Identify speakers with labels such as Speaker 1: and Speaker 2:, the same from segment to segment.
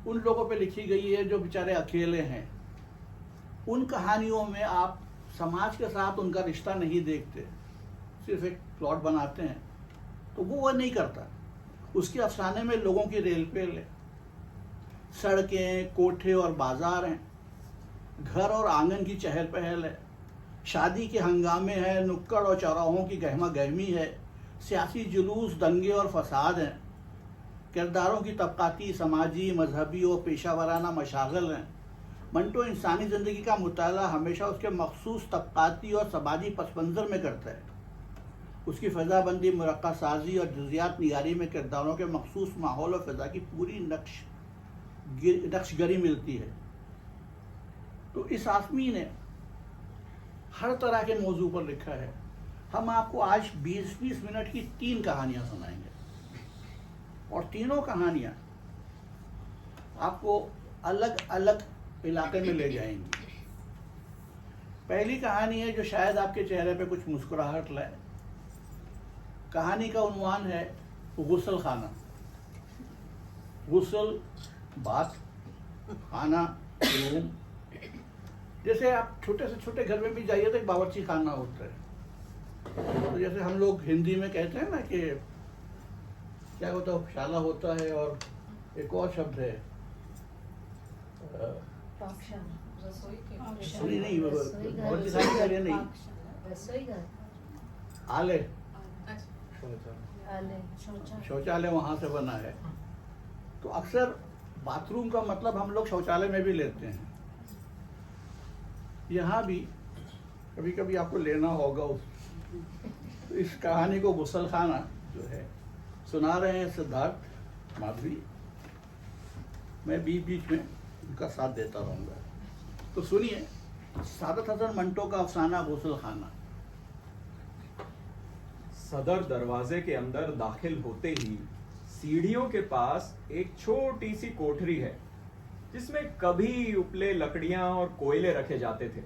Speaker 1: उन लोगों पे लिखी गई है जो बेचारे अकेले हैं। उन कहानियों में आप समाज के साथ उनका रिश्ता नहीं देखते, सिर्फ एक प्लॉट बनाते हैं, तो वो नहीं करता। उसके अफसाने में लोगों की रेल पेल है, सड़कें, कोठे और बाजार हैं, घर और आंगन की चहल पहल है, शादी के हंगामे हैं, नुक्कड़ और चौराहों की गहमा गहमी है, सियासी जुलूस, दंगे और फसाद हैं, किरदारों की तबकाती, समाजी, मजहबी और पेशा वराना मशागल हैं। मंटो इंसानी ज़िंदगी का मुताला हमेशा उसके मखसूस तबकाती और समाजी पस मंज़र में करता है। उसकी फ़ज़ाबंदी, मुरक्का साजी और जुज़ियात निगारी में किरदारों के मखसूस माहौल और फ़ज़ा की पूरी नक्शगरी मिलती है। तो इस आदमी ने हर तरह के मौजू पर लिखा है। हम आपको आज 20-20 मिनट की 3 कहानियाँ सुनाएंगे, और तीनों कहानियाँ आपको अलग अलग इलाके में ले जाएंगी। पहली कहानी है जो शायद आपके चेहरे पे कुछ मुस्कुराहट लाए। कहानी का उन्वान है गुस्ल खाना। गुस्ल, बाथ, खाना, रूम। जैसे आप छोटे से छोटे घर में भी जाइए तो एक बावर्ची खाना होता है। तो जैसे हम लोग हिंदी में कहते हैं ना कि क्या होता है, शाला होता है, और एक और शब्द है रसोई नहीं, बावर्ची खाने के लिए नहीं, आले, शौचालय वहाँ से बना है। तो अक्सर बाथरूम का मतलब हम लोग शौचालय में भी लेते हैं। यहाँ भी कभी कभी आपको लेना होगा तो इस कहानी को गुस्ल खाना जो है सुना रहे हैं सिद्धार्थ माधवी। मैं बीच बीच में उनका साथ देता रहूँगा। तो सुनिए सादत हसन मंटो का अफसाना गुस्ल खाना।
Speaker 2: सदर दरवाजे के अंदर दाखिल होते ही सीढ़ियों के पास एक छोटी सी कोठरी है जिसमें कभी उपले लकड़ियां और कोयले रखे जाते थे,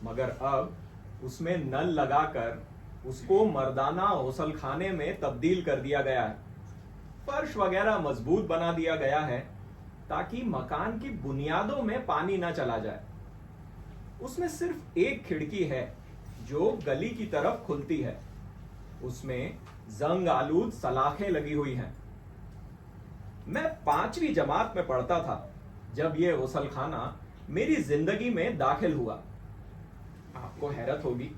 Speaker 2: मगर अब उसमें नल लगाकर उसको मर्दाना गौसल खाने में तब्दील कर दिया गया है। फर्श वगैरह मजबूत बना दिया गया है ताकि मकान की बुनियादों में पानी ना चला जाए। उसमें सिर्फ एक खिड़की है जो गली की तरफ खुलती है। उसमें जंग आलूद सलाखें लगी हुई हैं। मैं 5वीं जमात में पढ़ता था जब यह गुस्ल खाना मेरी जिंदगी में दाखिल हुआ। आपको हैरत होगी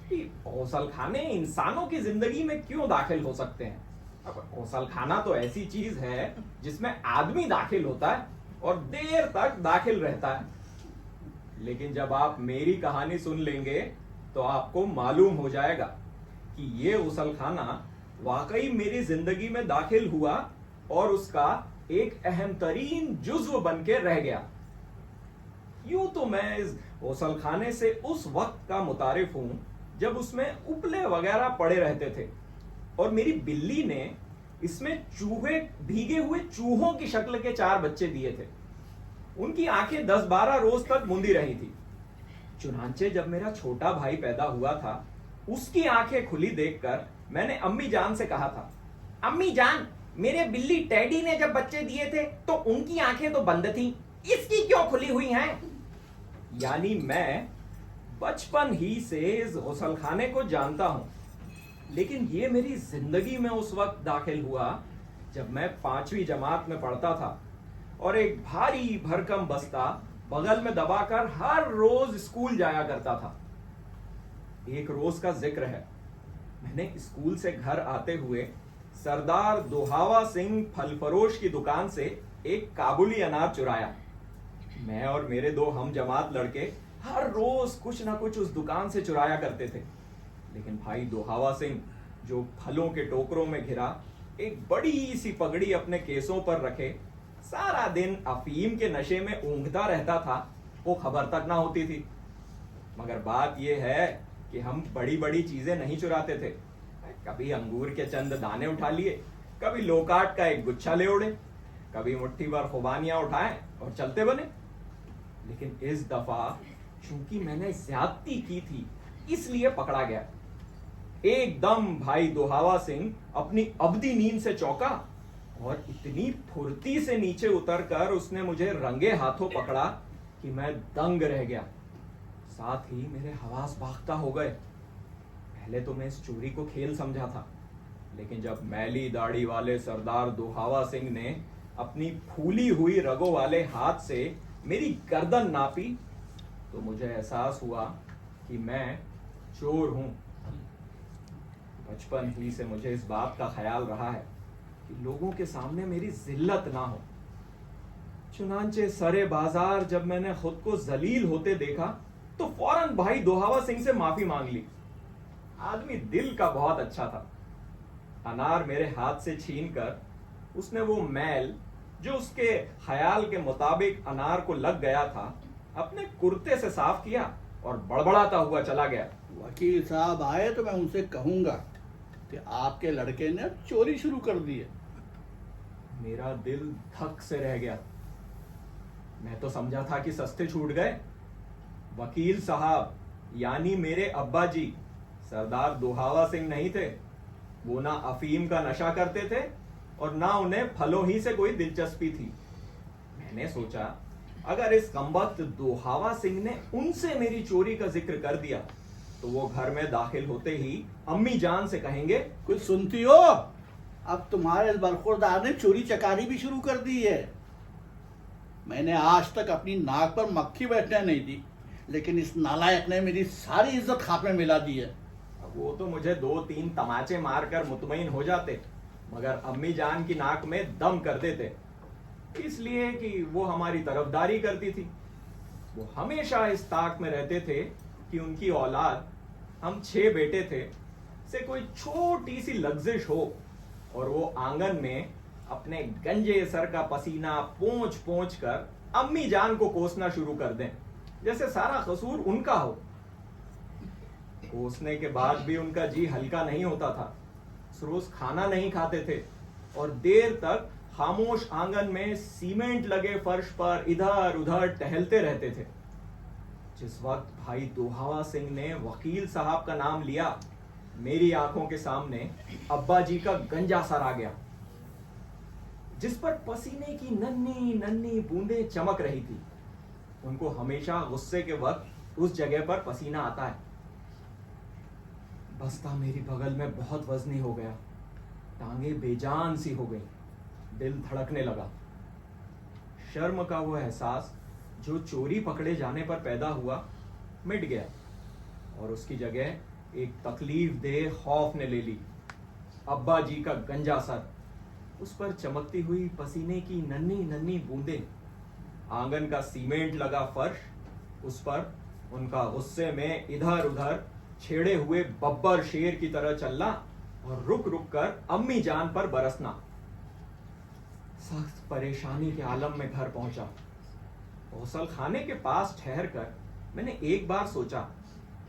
Speaker 2: कि गुस्ल खाने इंसानों की जिंदगी में क्यों दाखिल हो सकते हैं। अब गुस्ल खाना तो ऐसी चीज है जिसमें आदमी दाखिल होता है और देर तक दाखिल रहता है। लेकिन जब आप मेरी कहानी सुन लेंगे तो आपको मालूम हो जाएगा कि ये गुस्ल खाना वाकई मेरी जिंदगी में दाखिल हुआ और उसका एक अहम तरीन जुज्व बन के रह गया। यूं तो मैं इस गुस्ल खाने से उस वक्त का मुतारिफ हूं जब उसमें उपले वगैरह पड़े रहते थे और मेरी बिल्ली ने इसमें चूहे, भीगे हुए चूहों की शक्ल के 4 बच्चे दिए थे। उनकी आंखें 10-12 रोज तक मुंदी रही थी। चुनांचे जब मेरा छोटा भाई पैदा हुआ था, उसकी आंखें खुली देखकर मैंने अम्मी जान से कहा था, अम्मी जान, मेरे बिल्ली टेडी ने जब बच्चे दिए थे तो उनकी आंखें तो बंद थी, इसकी क्यों खुली हुई हैं? यानी मैं बचपन ही से इस गुस्ल खाने को जानता हूं, लेकिन ये मेरी जिंदगी में उस वक्त दाखिल हुआ जब मैं 5वीं जमात में पढ़ता था और एक भारी भरकम बस्ता बगल में दबाकर हर रोज स्कूल जाया करता था। एक रोज का जिक्र है, मैंने स्कूल से घर आते हुए सरदार दोहावा सिंह फलफरोश की दुकान से एक काबुली अनार चुराया। मैं और मेरे 2 हम जमात लड़के हर रोज कुछ ना कुछ उस दुकान से चुराया करते थे। लेकिन भाई दोहावा सिंह, जो फलों के टोकरों में घिरा एक बड़ी सी पगड़ी अपने केसों पर रखे सारा दिन अफीम के नशे में ऊँघता रहता था, वो खबर तक ना होती थी। मगर बात यह है कि हम बड़ी बड़ी चीजें नहीं चुराते थे। कभी अंगूर के चंद दाने उठा लिए, कभी लोकाट का एक गुच्छा ले उड़े, कभी मुट्ठी भर खुबानियां उठाएं और चलते बने। लेकिन इस दफा चूंकि मैंने ज्यादती की थी इसलिए पकड़ा गया। एकदम भाई दोहावा सिंह अपनी अब्दी नींद से चौंका और इतनी फुर्ती से नीचे उतरकर उसने मुझे रंगे हाथों पकड़ा कि मैं दंग रह गया। साथ ही मेरे हवास बाख्ता हो गए। पहले तो मैं इस चोरी को खेल समझा था, लेकिन जब मैली दाढ़ी वाले सरदार दोहावा सिंह ने अपनी फूली हुई रगों वाले हाथ से मेरी गर्दन नापी, तो मुझे एहसास हुआ कि मैं चोर हूं। बचपन ही से मुझे इस बात का ख्याल रहा है कि लोगों के सामने मेरी जिल्लत ना हो। चुनांचे सरे बाजार जब मैंने खुद को जलील होते देखा, तो फौरन भाई दोहावा सिंह से माफी मांग ली। आदमी दिल का बहुत अच्छा था। अनार मेरे हाथ से छीनकर उसने वो मैल जो उसके ख्याल के मुताबिक अनार को लग गया था, अपने कुर्ते से साफ किया और बड़बड़ाता हुआ चला गया।
Speaker 1: वकील साहब आए तो मैं उनसे कहूंगा कि आपके लड़के ने चोरी शुरू कर दी है।
Speaker 2: मेरा दिल धक से रह गया। मैं तो समझा था कि सस्ते छूट गए। वकील साहब यानी मेरे अब्बा जी सरदार दोहावा सिंह नहीं थे। वो ना अफीम का नशा करते थे और ना उन्हें फलों ही से कोई दिलचस्पी थी। मैंने सोचा अगर इस कमबख्त दोहावा सिंह ने उनसे मेरी चोरी का जिक्र कर दिया, तो वो घर में दाखिल होते ही अम्मी जान से कहेंगे,
Speaker 1: कुछ सुनती हो? अब तुम्हारे बरखुरदार ने चोरी चकारी भी शुरू कर दी है। मैंने आज तक अपनी नाक पर मक्खी बैठने नहीं दी, लेकिन इस नालायक ने मेरी सारी इज्जत खाक में मिला दी है।
Speaker 2: वो तो मुझे 2-3 तमाचे मारकर मुतमईन हो जाते, मगर अम्मी जान की नाक में दम कर देते, इसलिए कि वो हमारी तरफदारी करती थी। वो हमेशा इस ताक में रहते थे कि उनकी औलाद, हम 6 बेटे थे, से कोई छोटी सी लग्जिश हो और वो आंगन में अपने गंजे सर का पसीना पोंछ पोंछ कर अम्मी जान को कोसना शुरू कर दें, जैसे सारा कसूर उनका हो। कोसने के बाद भी उनका जी हल्का नहीं होता था। रोज खाना नहीं खाते थे और देर तक खामोश आंगन में सीमेंट लगे फर्श पर इधर उधर टहलते रहते थे। जिस वक्त भाई दोहावा सिंह ने वकील साहब का नाम लिया, मेरी आंखों के सामने अब्बा जी का गंजा सर आ गया, जिस पर पसीने की नन्ही नन्ही बूंदें चमक रही थी। उनको हमेशा गुस्से के वक्त उस जगह पर पसीना आता है। बस्ता मेरी बगल में बहुत वजनी हो गया, टांगे बेजान सी हो गई, दिल धड़कने लगा। शर्म का वो एहसास जो चोरी पकड़े जाने पर पैदा हुआ, मिट गया और उसकी जगह एक तकलीफ दे खौफ ने ले ली। अब्बा जी का गंजा सर, उस पर चमकती हुई पसीने की नन्ही नन्ही बूंदें, आंगन का सीमेंट लगा फर्श, उस पर उनका गुस्से में इधर उधर छेड़े हुए बब्बर शेर की तरह चलना और रुक रुक कर अम्मी जान पर बरसना। सख्त परेशानी के आलम में घर पहुंचा। गौसल खाने के पास ठहर कर मैंने एक बार सोचा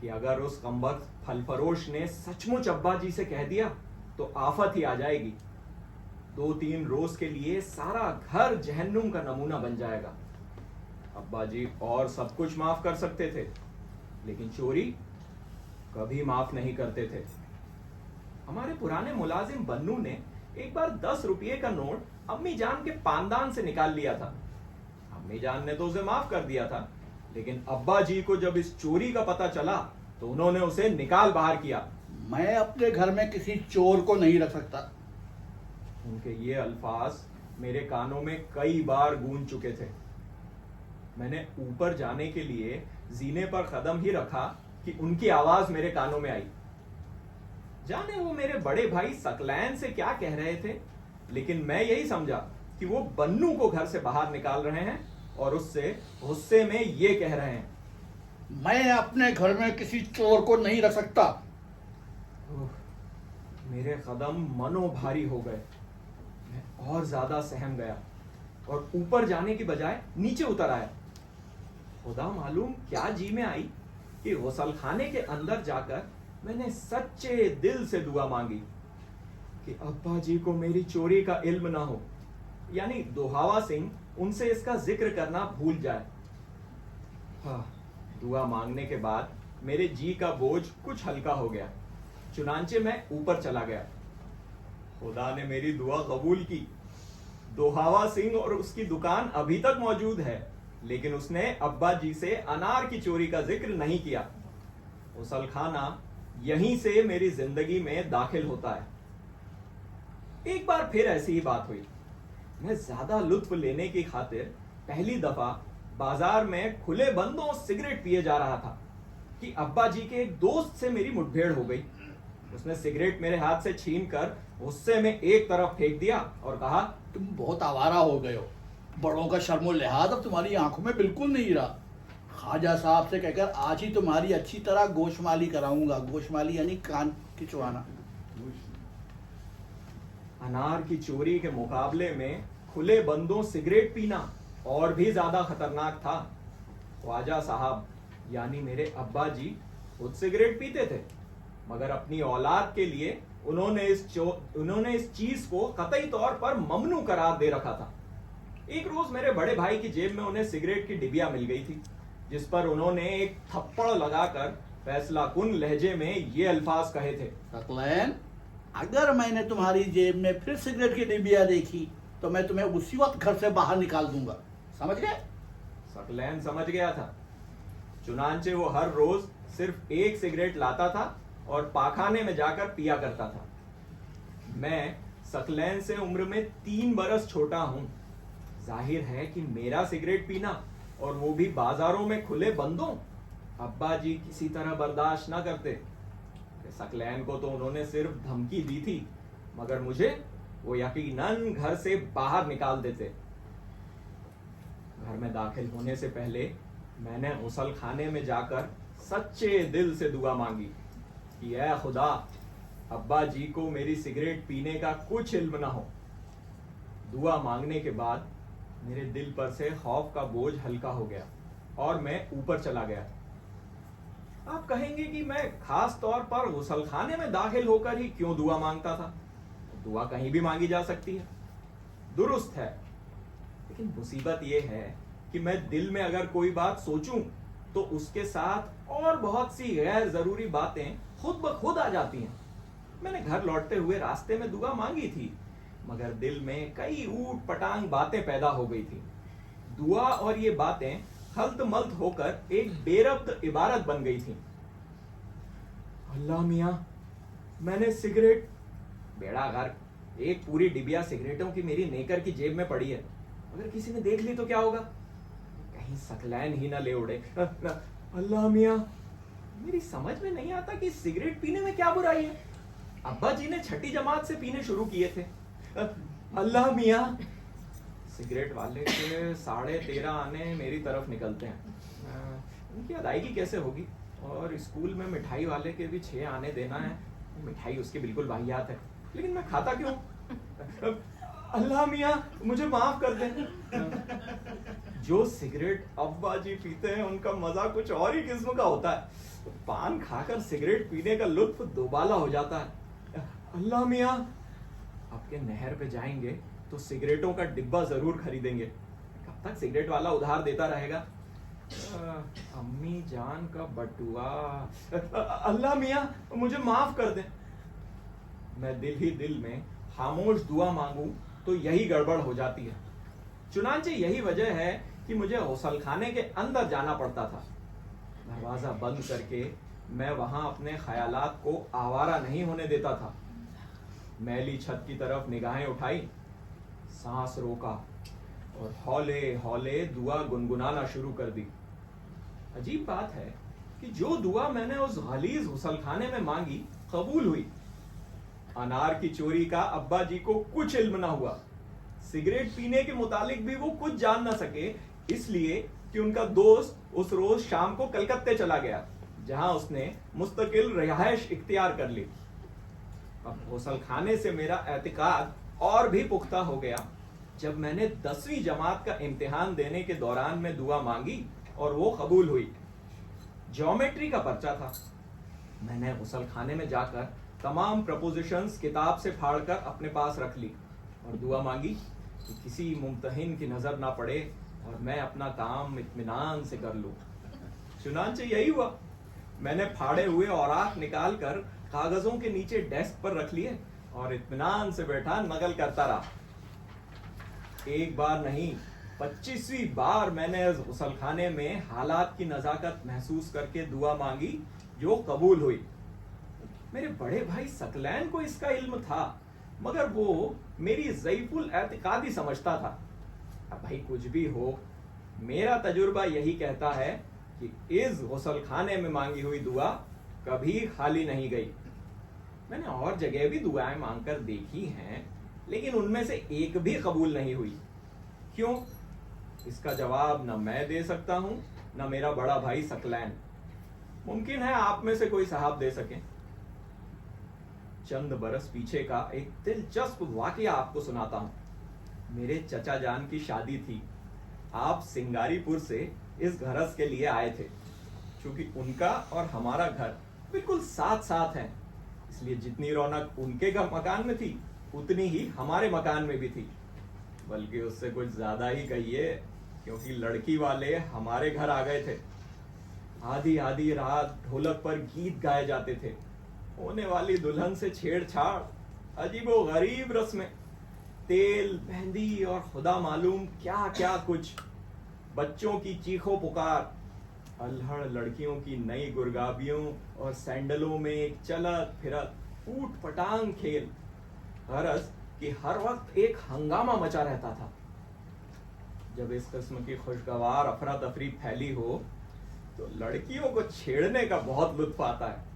Speaker 2: कि अगर उस कमबख्त फलफरोश ने सचमुच अब्बा जी से कह दिया तो आफत ही आ जाएगी। 2-3 रोज के लिए सारा घर जहन्नुम का नमूना बन जाएगा। अब्बा जी और सब कुछ माफ कर सकते थे, लेकिन चोरी कभी माफ नहीं करते थे। हमारे पुराने मुलाजिम बन्नू ने एक बार 10 रुपये का नोट अम्मी जान के पानदान से निकाल लिया था। अम्मी जान ने तो उसे माफ कर दिया था, लेकिन अब्बा जी को जब इस चोरी का पता चला तो उन्होंने उसे निकाल बाहर किया।
Speaker 1: मैं अपने घर में किसी चोर को नहीं रख सकता।
Speaker 2: उनके ये अल्फाज मेरे कानों में कई बार गूंज चुके थे। मैंने ऊपर जाने के लिए जीने पर कदम ही रखा कि उनकी आवाज मेरे कानों में आई। जाने वो मेरे बड़े भाई सकलैन से क्या कह रहे थे, लेकिन मैं यही समझा कि वो बन्नू को घर से बाहर निकाल रहे हैं और उससे गुस्से में ये कह रहे हैं,
Speaker 1: मैं अपने घर में किसी चोर को नहीं रख सकता।
Speaker 2: मेरे कदम मनो भारी हो गए। मैं और ज्यादा सहम गया और ऊपर जाने की बजाय नीचे उतर आया। खुदा मालूम क्या जी में आई कि गुसलखाने के अंदर जाकर मैंने सच्चे दिल से दुआ मांगी कि अब्बा जी को मेरी चोरी का इल्म ना हो, यानी दोहावा सिंह उनसे इसका जिक्र करना भूल जाए। हाँ, दुआ मांगने के बाद मेरे जी का बोझ कुछ हल्का हो गया। चुनांचे मैं ऊपर चला गया। खुदा ने मेरी दुआ कबूल की दोहावा सिंह और उसकी दुकान अभी तक मौजूद है, लेकिन उसने अब्बा जी से अनार की चोरी का जिक्र नहीं किया। उसल खाना यहीं से मेरी जिंदगी में दाखिल होता है। एक बार फिर ऐसी ही बात हुई। मैं ज्यादा लुत्फ लेने की खातिर पहली दफा बाजार में खुले बंदों सिगरेट पिए जा रहा था कि अब्बा जी के एक दोस्त से मेरी मुठभेड़ हो गई। उसने सिगरेट मेरे हाथ से छीन कर गुस्से में एक तरफ फेंक दिया और कहा,
Speaker 1: तुम बहुत आवारा हो गए हो। बड़ों का शर्मो लिहाज अब तुम्हारी आंखों में बिल्कुल नहीं रहा। ख्वाजा साहब से कहकर आज ही तुम्हारी अच्छी तरह गोशमाली कराऊंगा। गोशमाली यानी कान खिंचवाना।
Speaker 2: अनार की चोरी के मुकाबले में खुले बंदों सिगरेट पीना और भी ज्यादा खतरनाक था। ख्वाजा साहब यानी मेरे अब्बा जी खुद सिगरेट पीते थे, मगर अपनी औलाद के लिए उन्होंने इस चीज को कतई तौर पर ममनू करार दे रखा था। एक रोज मेरे बड़े भाई की जेब में उन्हें सिगरेट की डिबिया मिल गई थी, जिस पर उन्होंने एक थप्पड़ लगाकर फैसला कुन लहजे में ये अल्फाज कहे थे,
Speaker 1: सकलैन, अगर मैंने तुम्हारी जेब में फिर सिगरेट की डिबिया देखी तो मैं तुम्हें उसी वक्त घर से बाहर निकाल दूंगा। समझ गए?
Speaker 2: सकलैन समझ गया था। चुनांचे वो हर रोज सिर्फ एक सिगरेट लाता था और पाखाने में जाकर पिया करता था। मैं सकलैन से उम्र में 3 बरस छोटा हूं। जाहिर है कि मेरा सिगरेट पीना और वो भी बाजारों में खुले बंदों अब्बा जी किसी तरह बर्दाश्त ना करते। सकलैन को तो उन्होंने सिर्फ धमकी दी थी, मगर मुझे वो यकीनन घर से बाहर निकाल देते। घर में दाखिल होने से पहले मैंने गुसल खाने में जाकर सच्चे दिल से दुआ मांगी कि ऐ खुदा, अब्बा जी को मेरी सिगरेट पीने का कुछ इल्म ना हो। दुआ मांगने के बाद मेरे दिल पर से खौफ का बोझ हल्का हो गया और मैं ऊपर चला गया। आप कहेंगे कि मैं खास तौर पर गुसल खाने में दाखिल होकर ही क्यों दुआ मांगता था? दुआ कहीं भी मांगी जा सकती है, दुरुस्त है, लेकिन मुसीबत यह है कि मैं दिल में अगर कोई बात सोचूं तो उसके साथ और बहुत सी गैर जरूरी बातें खुद ब खुद आ जाती हैं। मैंने घर लौटते हुए रास्ते में दुआ मांगी थी, मगर दिल में कई ऊट पटांग बातें पैदा हो गई थी। दुआ और ये बातें हल्त मल्त होकर एक बेरब्त इबारत बन गई थी। अल्लाह मियां, मैंने सिगरेट, बेड़ा गर्क, एक पूरी डिबिया सिगरेटों की मेरी नेकर की जेब में पड़ी है। अगर किसी ने देख ली तो क्या होगा? कहीं सकलैन ही ना ले उड़े। अल्लाह मियां, मेरी समझ में नहीं आता कि सिगरेट पीने में क्या बुराई है। अब्बा जी ने छठी जमात से पीने शुरू किए थे। अल्लाह मियां, सिगरेट वाले के 13.5 आने मेरी तरफ निकलते हैं। उनकी अदायगी कैसे होगी? और स्कूल में मिठाई वाले के भी 6 आने देना है। मिठाई उसकी बिल्कुल वाहियात है, लेकिन मैं खाता क्यों? अल्लाह मियां, मुझे माफ कर दे। जो सिगरेट अब्बा जी पीते हैं उनका मजा कुछ और ही किस्म का होता है। पान खाकर सिगरेट पीने का लुत्फ दोबाला हो जाता है। अल्लाह मियां, आपके नहर पे जाएंगे तो सिगरेटों का डिब्बा जरूर खरीदेंगे। कब तक सिगरेट वाला उधार देता रहेगा? अम्मी जान का बटुआ। अल्लाह मियां, मुझे माफ कर दे। मैं दिल ही दिल में खामोश दुआ मांगू तो यही गड़बड़ हो जाती है। चुनांचे यही वजह है कि मुझे गुसल खाने के अंदर जाना पड़ता था। दरवाजा बंद करके मैं वहां अपने ख्यालात को आवारा नहीं होने देता था। मैली छत की तरफ निगाहें उठाई, सांस रोका और हौले हौले दुआ गुनगुनाना शुरू कर दी। अजीब बात है कि जो दुआ मैंने उस गलीज गुसल खाने में मांगी कबूल हुई। अनार की चोरी का अब्बा जी को कुछ इल्म ना हुआ। सिगरेट पीने के मुतालिक भी वो कुछ जान ना सके, इसलिए कि उनका दोस्त उस रोज शाम को कलकत्ते चला गया, जहां उसने मुस्तकिल रिहाइश इख्तियार कर ली। अब गुसल खाने से मेरा एतकाद और भी पुख्ता हो गया जब मैंने 10वीं जमात का इम्तिहान देने के दौरान में दुआ मांगी और वो कबूल हुई। ज्योमेट्री का पर्चा था। मैंने गुसल खाने में जाकर तमाम प्रपोजिशंस किताब से फाड़कर अपने पास रख ली और दुआ मांगी कि किसी मुम्तहिन की नजर ना पड़े और मैं अपना काम इत्मीनान से कर लूं। चुनांचे यही हुआ। मैंने फाड़े हुए औराक निकाल कर कागजों के नीचे डेस्क पर रख लिए और इत्मीनान से बैठा नकल करता रहा। एक बार नहीं, 25वीं बार मैंने इस गुसलखाने में हालात की नजाकत महसूस करके दुआ मांगी, जो कबूल हुई। मेरे बड़े भाई सकलैन को इसका इल्म था, मगर वो मेरी ज़ईफुल एतिकादी समझता था। अब भाई कुछ भी हो, मेरा तजुर्बा यही कहता है कि इस गुसलखाने में मांगी हुई दुआ कभी खाली नहीं गई। मैंने और जगह भी दुआएं मांगकर देखी हैं, लेकिन उनमें से एक भी कबूल नहीं हुई। क्यों? इसका जवाब न मैं दे सकता हूं, न मेरा बड़ा भाई सकलैन। मुमकिन है आप में से कोई साहब दे सके। चंद बरस पीछे का एक दिलचस्प वाकया आपको सुनाता हूं। मेरे चचा जान की शादी थी। आप सिंगारीपुर से इस घरस के लिए आए थे। क्योंकि उनका और हमारा घर बिल्कुल साथ साथ हैं, इसलिए जितनी रौनक उनके मकान में थी, उतनी ही हमारे मकान में भी थी। बल्कि उससे कुछ ज्यादा ही कहिए, क्योंकि लड़की वाले हमारे घर आ गए थे। आधी आधी रात ढोलक पर गीत गाए जाते थे। होने वाली दुल्हन से छेड़छाड़, अजीबो गरीब रस्में, तेल, मेहंदी और खुदा मालूम क्या क्या कुछ। बच्चों की चीखों पुकार, अल्हड़ लड़कियों की नई गुरगाबियों और सैंडलों में एक चलत फिरत ऊट पटांग खेल। गरज कि हर वक्त एक हंगामा मचा रहता था। जब इस किस्म की खुशगवार अफरा तफरी फैली हो, तो लड़कियों को छेड़ने का बहुत लुत्फ आता है।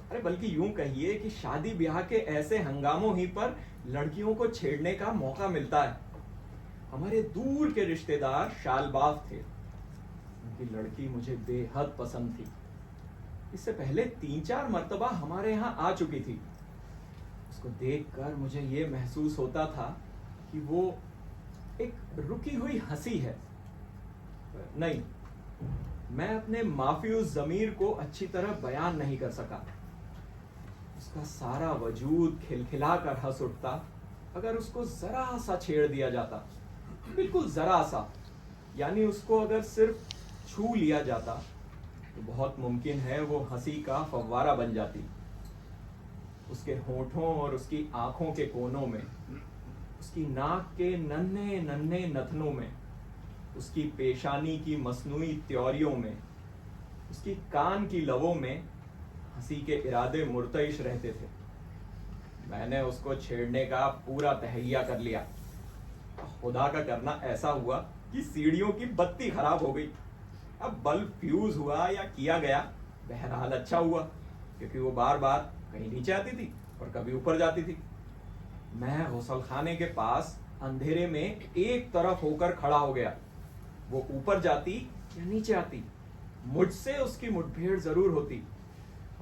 Speaker 2: अरे बल्कि यूं कहिए कि शादी ब्याह के ऐसे हंगामों ही पर लड़कियों को छेड़ने का मौका मिलता है। हमारे दूर के रिश्तेदार शालबाफ थे। उनकी लड़की मुझे बेहद पसंद थी। इससे पहले 3-4 मर्तबा हमारे यहाँ आ चुकी थी। उसको देखकर मुझे ये महसूस होता था कि वो एक रुकी हुई हंसी है। नहीं, मैं अपने माफियूज ज़मीर को अच्छी तरह बयान नहीं कर सका। उसका सारा वजूद खिलखिला कर हंस उठता अगर उसको जरा सा छेड़ दिया जाता, बिल्कुल जरा सा। यानी उसको अगर सिर्फ छू लिया जाता तो बहुत मुमकिन है वो हंसी का फव्वारा बन जाती। उसके होठों और उसकी आंखों के कोनों में, उसकी नाक के नन्हे नन्हे नथनों में, उसकी पेशानी की मसनूई त्योरियों में, उसकी कान की लवों में हंसी के इरादे मुर्तइश रहते थे। मैंने उसको छेड़ने का पूरा तहैया कर लिया। खुदा का करना ऐसा हुआ कि सीढ़ियों की बत्ती खराब हो गई। अब बल्ब फ्यूज हुआ या किया गया, बहरहाल अच्छा हुआ, क्योंकि वो बार बार कहीं नीचे आती थी और कभी ऊपर जाती थी। मैं गुसलखाने के पास अंधेरे में एक तरफ होकर खड़ा हो गया। वो ऊपर जाती या नीचे आती, मुझसे उसकी मुठभेड़ जरूर होती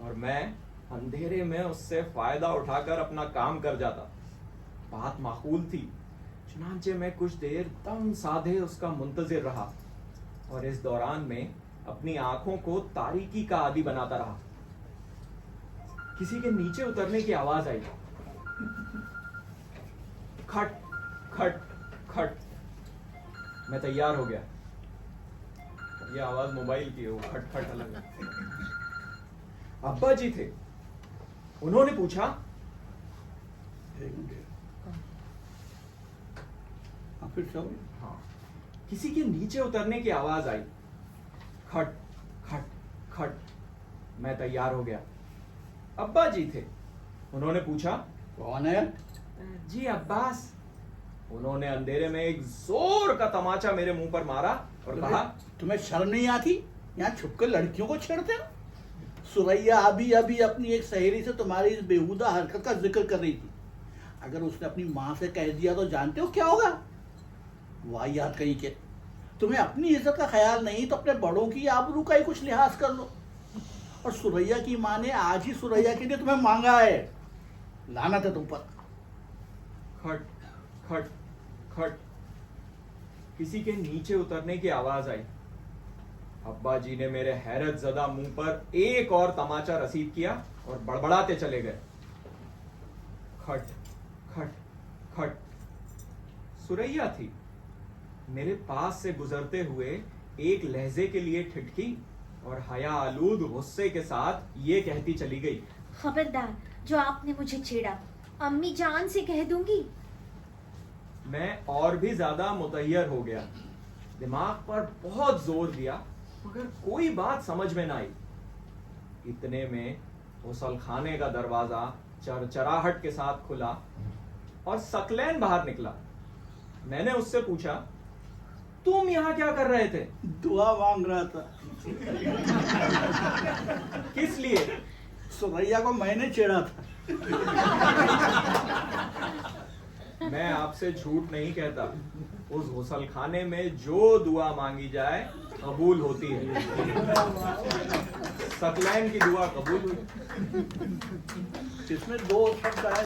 Speaker 2: और मैं अंधेरे में उससे फायदा उठाकर अपना काम कर जाता। बात माकूल थी, चुनांचे मैं कुछ देर दम साधे उसका मुंतजिर रहा और इस दौरान में अपनी आंखों को तारीकी का आदी बनाता रहा। किसी के नीचे उतरने की आवाज आई। खट खट खट। मैं तैयार हो गया। ये आवाज मोबाइल की है, वो खट खट अलग है। अब्बा जी थे। उन्होंने पूछा,
Speaker 1: फिर सब
Speaker 2: हाँ, किसी के नीचे उतरने की आवाज आई। खट खट खट। मैं तैयार हो गया। अब्बा जी थे। उन्होंने पूछा,
Speaker 1: कौन है?
Speaker 2: जी अब्बास। उन्होंने अंधेरे में एक जोर का तमाचा मेरे मुंह पर मारा और कहा,
Speaker 1: तुम्हें शर्म नहीं आती? यहाँ छुपकर लड़कियों को छेड़ते हो? सुरैया अभी अभी अपनी एक सहेली से तुम्हारी इस बेहुदा हरकत का जिक्र कर रही थी। अगर उसने अपनी माँ से कह दिया तो जानते हो क्या होगा? वाहियात कहीं के। तुम्हें अपनी इज्जत का ख्याल नहीं तो अपने बड़ों की आबरू का ही कुछ लिहाज कर लो। और सुरैया की माँ ने आज ही सुरैया के लिए तुम्हें मांगा है। लानत है तुम पर।
Speaker 2: खट खट खट। किसी के नीचे उतरने की आवाज आई। अब्बा जी ने मेरे हैरत ज़दा मुंह पर एक और तमाचा रसीद किया और बड़बड़ाते चले गए। खट खट खट। सुरैया थी। मेरे पास से गुजरते हुए एक लहजे के लिए ठिठकी और हया आलूद गुस्से के साथ ये कहती चली गई,
Speaker 3: खबरदार, जो आपने मुझे छेड़ा अम्मी जान से कह दूंगी।
Speaker 2: मैं और भी ज्यादा मुतैयर हो गया। दिमाग पर बहुत जोर दिया मगर कोई बात समझ में ना आई। इतने में गुसलखाने का दरवाजा चरचराहट के साथ खुला और सकलैन बाहर निकला। मैंने उससे पूछा, तुम यहां क्या कर रहे थे?
Speaker 1: दुआ मांग रहा था।
Speaker 2: किस लिए?
Speaker 1: सुरैया को मैंने छेड़ा था।
Speaker 2: मैं आपसे झूठ नहीं कहता, उस गुसलखाने में जो दुआ मांगी जाए कबूल होती है। सकलैन की दुआ कबूल हुई।
Speaker 1: इसमें दो शब्द आए।